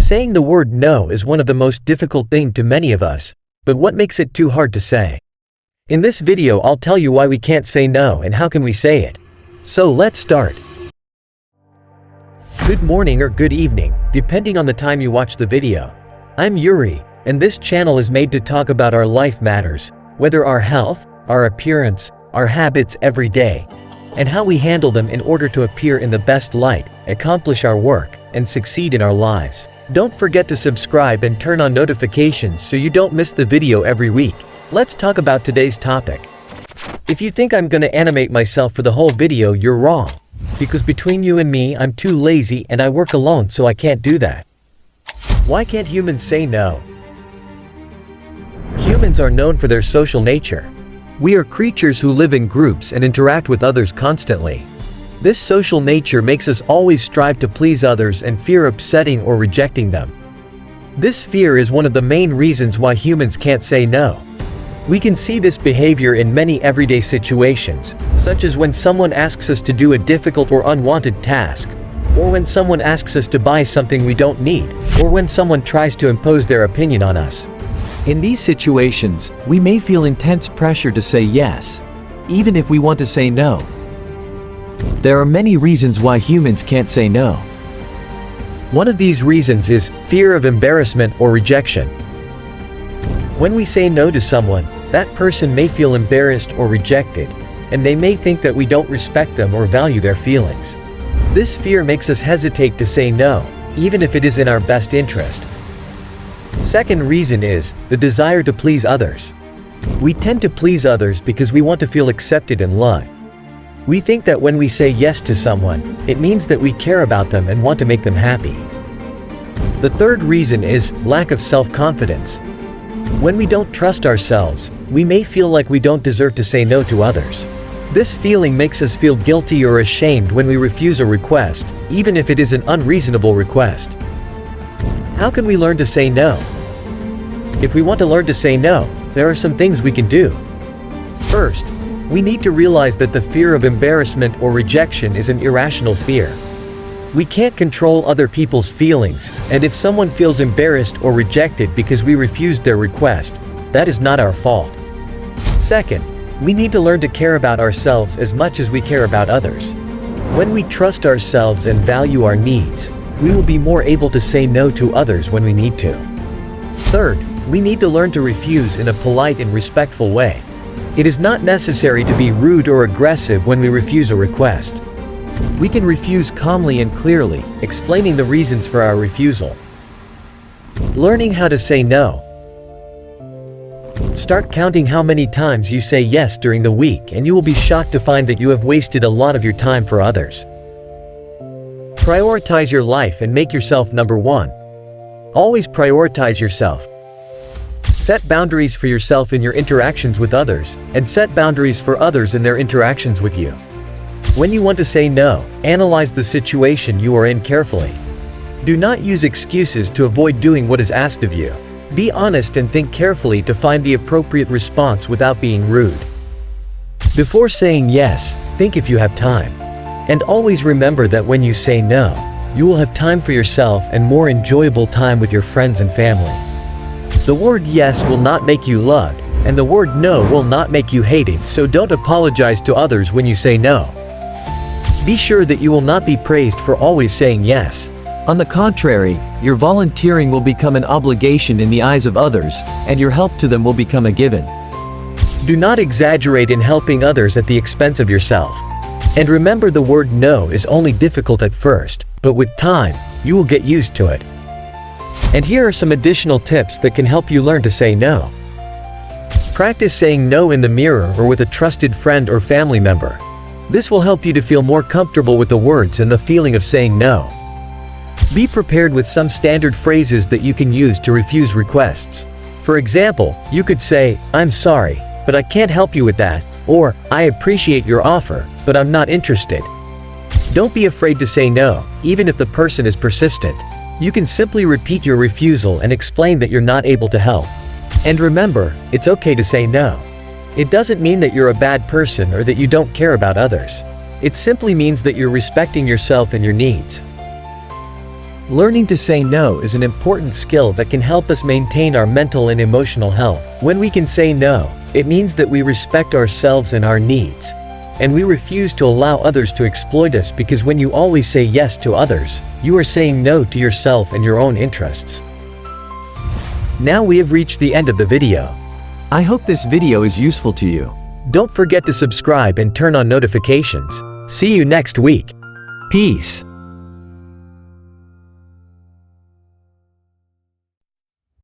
Saying the word no is one of the most difficult things to many of us, but what makes it too hard to say? In this video I'll tell you why we can't say no and how can we say it. So let's start. Good morning or good evening, depending on the time you watch the video. I'm Yuri, and this channel is made to talk about our life matters, whether our health, our appearance, our habits every day, and how we handle them in order to appear in the best light, accomplish our work, and succeed in our lives. Don't forget to subscribe and turn on notifications so you don't miss the video every week. Let's talk about today's topic. If you think I'm gonna animate myself for the whole video, you're wrong. Because between you and me, I'm too lazy and I work alone, so I can't do that. Why can't humans say no? Humans are known for their social nature. We are creatures who live in groups and interact with others constantly. This social nature makes us always strive to please others and fear upsetting or rejecting them. This fear is one of the main reasons why humans can't say no. We can see this behavior in many everyday situations, such as when someone asks us to do a difficult or unwanted task, or when someone asks us to buy something we don't need, or when someone tries to impose their opinion on us. In these situations, we may feel intense pressure to say yes, even if we want to say no. There are many reasons why humans can't say no. One of these reasons is fear of embarrassment or rejection. When we say no to someone, that person may feel embarrassed or rejected, and they may think that we don't respect them or value their feelings. This fear makes us hesitate to say no, even if it is in our best interest. Second reason is the desire to please others. We tend to please others because we want to feel accepted and loved. We think that when we say yes to someone, it means that we care about them and want to make them happy. The third reason is lack of self-confidence. When we don't trust ourselves, we may feel like we don't deserve to say no to others. This feeling makes us feel guilty or ashamed when we refuse a request, even if it is an unreasonable request. How can we learn to say no? If we want to learn to say no, there are some things we can do. First, we need to realize that the fear of embarrassment or rejection is an irrational fear. We can't control other people's feelings, and if someone feels embarrassed or rejected because we refused their request, that is not our fault. Second, we need to learn to care about ourselves as much as we care about others. When we trust ourselves and value our needs, we will be more able to say no to others when we need to. Third, we need to learn to refuse in a polite and respectful way. It is not necessary to be rude or aggressive when we refuse a request. We can refuse calmly and clearly, explaining the reasons for our refusal. Learning how to say no. Start counting how many times you say yes during the week, and you will be shocked to find that you have wasted a lot of your time for others. Prioritize your life and make yourself number one. Always prioritize yourself. Set boundaries for yourself in your interactions with others, and set boundaries for others in their interactions with you. When you want to say no, analyze the situation you are in carefully. Do not use excuses to avoid doing what is asked of you. Be honest and think carefully to find the appropriate response without being rude. Before saying yes, think if you have time. And always remember that when you say no, you will have time for yourself and more enjoyable time with your friends and family. The word yes will not make you loved, and the word no will not make you hated, so don't apologize to others when you say no. Be sure that you will not be praised for always saying yes. On the contrary, your volunteering will become an obligation in the eyes of others, and your help to them will become a given. Do not exaggerate in helping others at the expense of yourself. And remember, the word no is only difficult at first, but with time, you will get used to it. And here are some additional tips that can help you learn to say no. Practice saying no in the mirror or with a trusted friend or family member. This will help you to feel more comfortable with the words and the feeling of saying no. Be prepared with some standard phrases that you can use to refuse requests. For example, you could say, "I'm sorry, but I can't help you with that," or "I appreciate your offer, but I'm not interested." Don't be afraid to say no, even if the person is persistent. You can simply repeat your refusal and explain that you're not able to help. And remember, it's okay to say no. It doesn't mean that you're a bad person or that you don't care about others. It simply means that you're respecting yourself and your needs. Learning to say no is an important skill that can help us maintain our mental and emotional health. When we can say no, it means that we respect ourselves and our needs. And we refuse to allow others to exploit us, because when you always say yes to others, you are saying no to yourself and your own interests. Now we have reached the end of the video. I hope this video is useful to you. Don't forget to subscribe and turn on notifications. See you next week. Peace.